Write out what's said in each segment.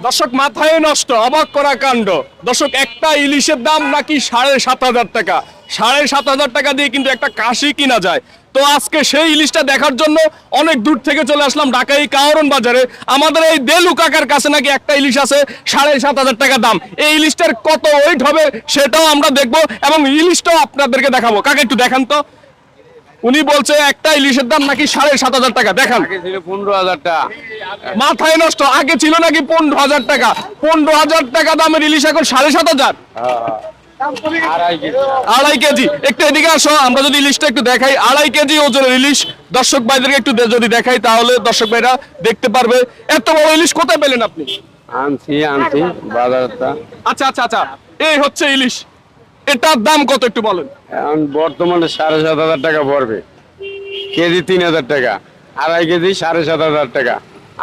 দর্শক মাথায় নষ্ট, অবাক করা কাণ্ড। দর্শক একটা ইলিশের দাম নাকি 7,500 টাকা। 7,500 টাকা দিয়ে কিন্তু একটা কাশি কিনা যায়। তো আজকে সেই ইলিশটা দেখার জন্য অনেক দূর থেকে চলে আসলাম ঢাকা এই কাওরন বাজারে। আমাদের এই দেলু কাকার কাছে নাকি একটা ইলিশ আছে 7,500 টাকা দাম। এই ইলিশটার কত ওয়েট হবে সেটাও আমরা দেখবো এবং ইলিশটাও আপনাদেরকে দেখাবো। কাকা একটু দেখান তো। উনি বলছে একটা ইলিশের দাম নাকি 7,500 টাকা। দেখান। আগে ছিল 15,000 টাকা। মাথায় নষ্ট, আগে ছিল নাকি 15,000 টাকা। 15,000 টাকা দামের ইলিশ এখন 7,500। আড়াই কেজি। 2.5 কেজি। একটু এদিকে আসো, আমরা যদি ইলিশটা একটু দেখাই। 2.5 কেজি ওজনের ইলিশ। দর্শক ভাইদেরকে একটু যদি দেখাই তাহলে দর্শক ভাইরা দেখতে পারবে। এত বড় ইলিশ কোথায় পেলেন আপনি? আনছি বাজারটা। আচ্ছা আচ্ছা আচ্ছা, এই হচ্ছে ইলিশ। এটার দাম কত একটু বলেন। এখন বর্তমানে 7,500 টাকা পড়বে, কেজি 3,000 টাকা। আড়াই কেজি 7,500 টাকা।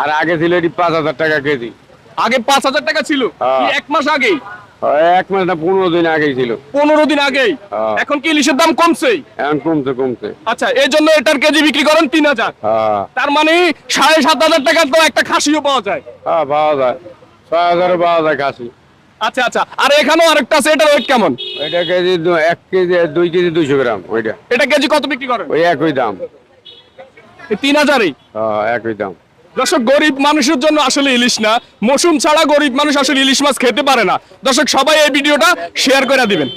আর আগে ছিল এটি 5,000 টাকা কেজি। আগে 5,000 টাকা ছিল? হ্যাঁ। কি এক মাস আগেই? এক মাস না 15 দিন আগেই ছিল। 15 দিন আগেই? হ্যাঁ। এখন কি ইলিশের দাম কমছে? এখন কমছে। আচ্ছা, এই জন্য এটার কেজি বিক্রি করেন 3,000। হ্যাঁ তার মানে 7,500 টাকার তো একটা খাসিও পাওয়া যায়। হ্যাঁ, পাওয়া যায়। 6,000 পাওয়া যায় খাসি। আচ্ছা আচ্ছা, আর এখানেও আরেকটা আছে, এটার ওয়েট কেমন? ওইটা কেজি 1 কেজি 2 কেজি 200 গ্রাম। ওইটা এটা কেজি কত বিক্রি করেন? ওই একই দাম। 3,000-ই? হ্যাঁ, একই দাম। দর্শক, গরিব মানুষের জন্য আসলে ইলিশ না, মৌসুম ছাড়া গরিব মানুষ আসলে ইলিশ মাছ খেতে পারে না। দর্শক, সবাই এই ভিডিওটা শেয়ার করে দিবেন।